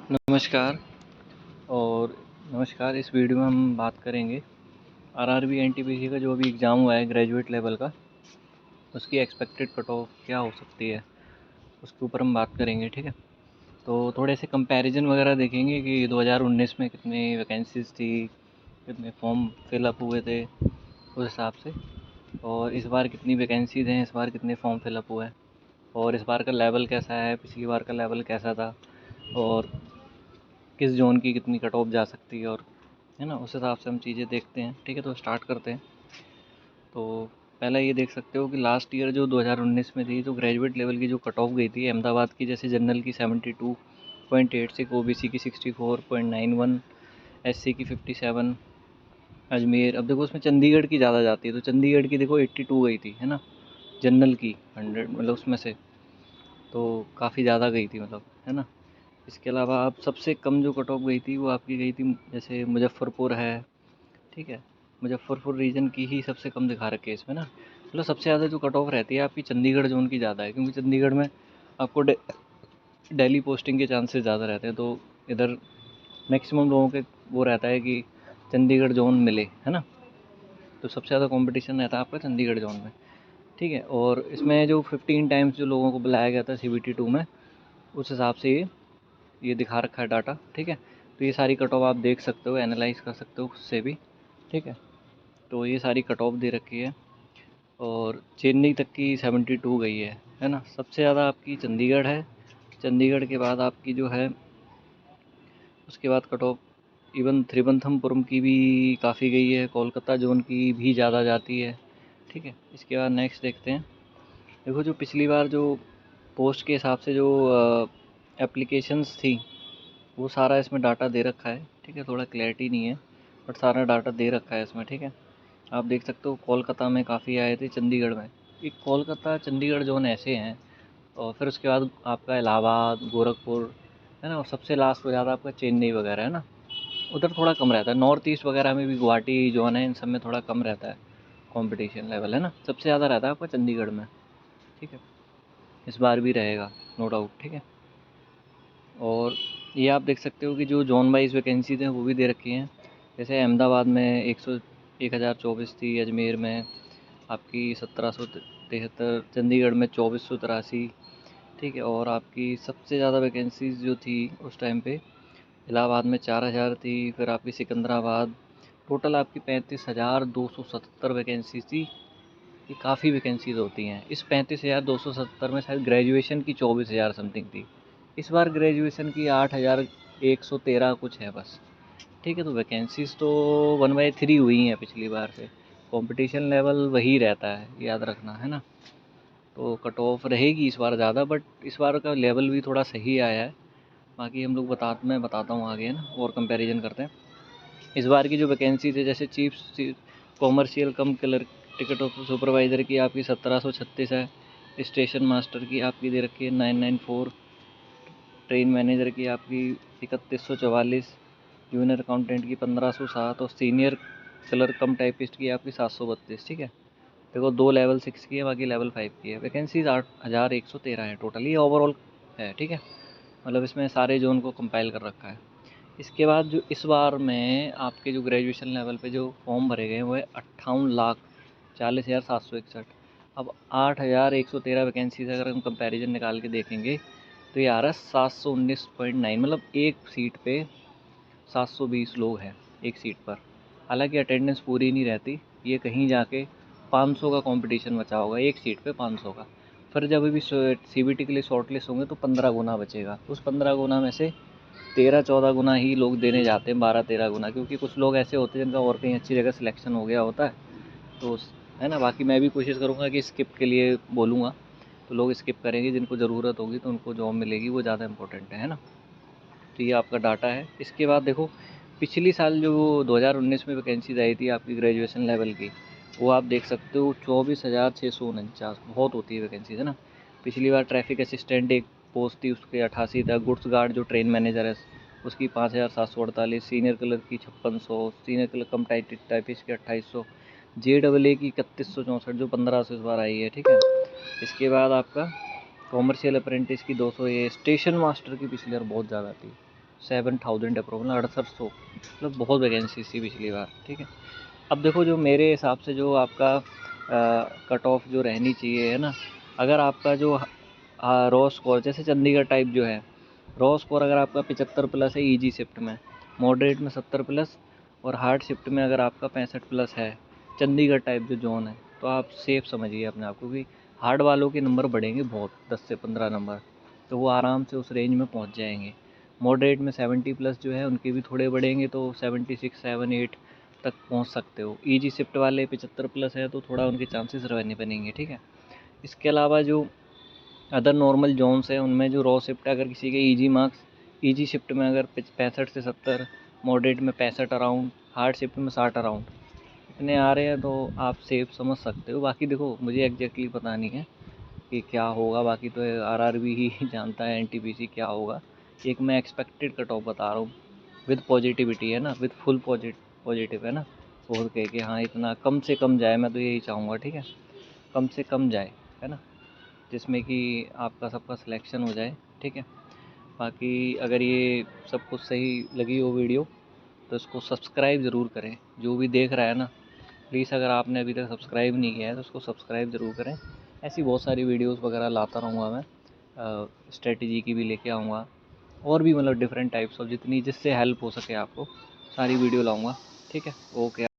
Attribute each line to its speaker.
Speaker 1: नमस्कार और नमस्कार। इस वीडियो में हम बात करेंगे आरआरबी एनटीपीसी का जो अभी एग्ज़ाम हुआ है ग्रेजुएट लेवल का, उसकी एक्सपेक्टेड कट ऑफ क्या हो सकती है, उसके ऊपर हम बात करेंगे। ठीक है, तो थोड़े से कंपैरिजन वगैरह देखेंगे कि 2019 में कितनी वैकेंसीज़ थी, कितने फॉर्म फिलअप हुए थे उस हिसाब से, और इस बार कितनी वैकेंसीज़ हैं, इस बार कितने फॉर्म फिलअप हुए हैं, और इस बार का लेवल कैसा है, पिछली बार का लेवल कैसा था, और किस जोन की कितनी कट ऑफ जा सकती है, और है ना, उस हिसाब से हम चीज़ें देखते हैं। ठीक है, तो स्टार्ट करते हैं। तो पहला ये देख सकते हो कि लास्ट ईयर जो 2019 में थी, तो ग्रेजुएट लेवल की जो कट ऑफ गई थी अहमदाबाद की, जैसे जनरल की 72.86, ओबीसी की 64.91, एससी की 57, अजमेर। अब देखो उसमें चंडीगढ़ की ज़्यादा जाती है, तो चंडीगढ़ की देखो 82 गई थी, है ना, जनरल की 100 मतलब उसमें से, तो काफ़ी ज़्यादा गई थी मतलब, है ना। इसके अलावा आप सबसे कम जो कट ऑफ गई थी वो आपकी गई थी जैसे मुजफ्फरपुर है। ठीक है, मुजफ्फरपुर रीजन की ही सबसे कम दिखा रखी है इसमें ना। मतलब सबसे ज़्यादा जो कट ऑफ रहती है आपकी चंडीगढ़ जोन की ज़्यादा है, क्योंकि चंडीगढ़ में आपको दिल्ली पोस्टिंग के चांसेस ज़्यादा रहते हैं, तो इधर मैक्सिमम लोगों के वो रहता है कि चंडीगढ़ जोन मिले, है ना। तो सबसे ज़्यादा कंपटीशन रहता है आपका चंडीगढ़ जोन में। ठीक है, और इसमें जो 15 टाइम्स जो लोगों को बुलाया गया था CBT 2 में, उस हिसाब से ये दिखा रखा है डाटा। ठीक है, तो ये सारी कट ऑफ आप देख सकते हो, एनालाइज कर सकते हो खुद से भी। ठीक है, तो ये सारी कट ऑफ दे रखी है, और चेन्नई तक की 72 गई है ना। सबसे ज़्यादा आपकी चंडीगढ़ है, चंडीगढ़ के बाद आपकी जो है, उसके बाद कट ऑफ इवन त्रिवंतमपुरम की भी काफ़ी गई है, कोलकाता जोन की भी ज़्यादा जाती है। ठीक है, इसके बाद नेक्स्ट देखते हैं। देखो जो पिछली बार जो पोस्ट के हिसाब से जो एप्लीकेशंस थी, वो सारा इसमें डाटा दे रखा है। ठीक है, थोड़ा क्लैरिटी नहीं है, बट सारा डाटा दे रखा है इसमें। ठीक है, आप देख सकते हो कोलकाता में काफ़ी आए थे, चंडीगढ़ में। ये कोलकाता चंडीगढ़ जोन ऐसे हैं, और फिर उसके बाद आपका इलाहाबाद, गोरखपुर, है ना, और सबसे लास्ट हो जाता है आपका चेन्नई वगैरह, है ना। उधर थोड़ा कम रहता है, नॉर्थ ईस्ट वगैरह में भी गुवाहाटी जोन है, इन सब में थोड़ा कम रहता है कंपटीशन लेवल, है ना। सबसे ज़्यादा रहता है आपका चंडीगढ़ में। ठीक है, इस बार भी रहेगा, नो डाउट। ठीक है, और ये आप देख सकते हो कि जो जोन वाइज वैकेंसीज हैं वो भी दे रखी हैं। जैसे अहमदाबाद में 1024 थी, अजमेर में आपकी 1773, चंडीगढ़ में 2483। ठीक है, और आपकी सबसे ज़्यादा वैकेंसीज जो थी उस टाइम पे इलाहाबाद में 4000 थी, फिर आपकी सिकंदराबाद, टोटल आपकी 35,277 वैकेंसी थी। ये काफ़ी वैकेंसीज होती हैं। इस 35,277 में शायद ग्रेजुएशन की 24,000 समथिंग थी। इस बार ग्रेजुएशन की 8,113 कुछ है बस। ठीक है, तो वैकेंसीज तो 1/3 हुई हैं पिछली बार से। कंपटीशन लेवल वही रहता है, याद रखना, है ना। तो कट ऑफ रहेगी इस बार ज़्यादा, बट इस बार का लेवल भी थोड़ा सही आया है। बाकी हम लोग मैं बताता हूँ आगे, है ना, और कंपैरिजन करते हैं। इस बार की जो वैकेंसी थे, जैसे chief commercial come clerk ticket of supervisor की आपकी 1736 है, स्टेशन मास्टर की आपकी दे रखी है 994, ट्रेन मैनेजर की आपकी 3144, जूनियर अकाउंटेंट की 1507, और सीनियर क्लर्क कम टाइपिस्ट की आपकी 732। ठीक है, देखो 2 लेवल 6 की है, बाकी लेवल 5 की है। वैकेंसीज 8,113 है टोटल, ये ओवरऑल है। ठीक है, मतलब इसमें सारे जोन को कंपाइल कर रखा है। इसके बाद जो इस बार में आपके जो ग्रेजुएशन लेवल पे जो फॉर्म भरे गए हैं वो है 58,40,761। अब 8,113 वैकेंसीज अगर हम कंपैरिजन निकाल के देखेंगे, तो ये आ रहा है 719.9, मतलब एक सीट पे 720 लोग हैं एक सीट पर। हालांकि अटेंडेंस पूरी नहीं रहती, ये कहीं जाके 500 का कंपटीशन बचा होगा एक सीट पे, 500 का। फिर जब अभी CBT के लिए शॉर्ट लिस्ट होंगे तो 15 गुना बचेगा। उस 15 गुना में से 13-14 गुना ही लोग देने जाते हैं, 12-13 गुना, क्योंकि कुछ लोग ऐसे होते हैं जिनका और कहीं अच्छी जगह सिलेक्शन हो गया होता है, तो है ना। बाकी मैं भी कोशिश करूँगा कि स्किप के लिए बोलूँगा, तो लोग स्किप करेंगे, जिनको ज़रूरत होगी तो उनको जॉब मिलेगी, वो ज़्यादा इंपॉर्टेंट है ना। तो ये आपका डाटा है। इसके बाद देखो पिछली साल जो 2019 में वैकेंसीज आई थी आपकी ग्रेजुएशन लेवल की, वो आप देख सकते हो 24,649, बहुत होती है वैकेंसीज, है ना। पिछली बार ट्रैफिक असिस्टेंट एक पोस्ट थी, उसके 88 था। गुड्स गार्ड जो ट्रेन मैनेजर है उसकी 5,748, सीनियर क्लर्क की 5600, सीनियर क्लर्क कम टाइपिस्ट की 2800, JAA की 3164 जो 1500 इस बार आई है। ठीक है, इसके बाद आपका कॉमर्शियल अप्रेंटिस की 200, ये स्टेशन मास्टर की पिछली बार बहुत ज़्यादा थी, 67,000 अप्रोव, मतलब 6800, मतलब बहुत वैकेंसी थी पिछली बार, ठीक है। अब देखो जो मेरे हिसाब से जो आपका कट ऑफ जो रहनी चाहिए है ना, अगर आपका जो रॉ स्कोर जैसे चंडीगढ़ टाइप जो है, रॉ स्कोर अगर आपका 75 प्लस है ईजी शिफ्ट में, मॉडरेट में 70 प्लस और हार्ड शिफ्ट में अगर आपका 65 प्लस है, चंडीगढ़ टाइप जो जोन है, तो आप सेफ समझिए अपने आप को कि हार्ड वालों के नंबर बढ़ेंगे बहुत, 10 से 15 नंबर, तो वो आराम से उस रेंज में पहुंच जाएंगे। मॉडरेट में 70 प्लस जो है उनके भी थोड़े बढ़ेंगे, तो 76, 7, 8 तक पहुंच सकते हो। ईजी शिफ्ट वाले 75 प्लस है तो थोड़ा उनके चांसेस रहने बनेंगे, ठीक है। इसके अलावा जो अदर नॉर्मल जोन्स हैं उनमें जो रॉ शिफ्ट अगर किसी के ईजी मार्क्स, ईजी शिफ्ट में अगर 65 से 70, मॉडरेट में 65 अराउंड, हार्ड शिफ्ट में 60 अराउंड इतने आ रहे हैं, तो आप सेफ समझ सकते हो। बाकी देखो मुझे एग्जैक्टली पता नहीं है कि क्या होगा, बाकी तो आरआरबी ही जानता है एनटीपीसी क्या होगा। एक मैं एक्सपेक्टेड कट ऑफ बता रहा हूँ, विद पॉजिटिविटी है ना, विद फुल पॉजिटिव है ना, बोल के कि हाँ इतना कम से कम जाए, मैं तो यही चाहूँगा, ठीक है, कम से कम जाए, है ना, जिसमें कि आपका सबका सिलेक्शन हो जाए, ठीक है। बाकी अगर ये सब कुछ सही लगी हो वीडियो, तो इसको सब्सक्राइब ज़रूर करें। जो भी देख रहा है ना, प्लीज़ अगर आपने अभी तक सब्सक्राइब नहीं किया है तो उसको सब्सक्राइब ज़रूर करें। ऐसी बहुत सारी वीडियोस वगैरह लाता रहूँगा मैं, स्ट्रेटजी की भी लेके आऊँगा, और भी मतलब डिफरेंट टाइप्स ऑफ जितनी जिससे हेल्प हो सके आपको, सारी वीडियो लाऊँगा, ठीक है। ओके।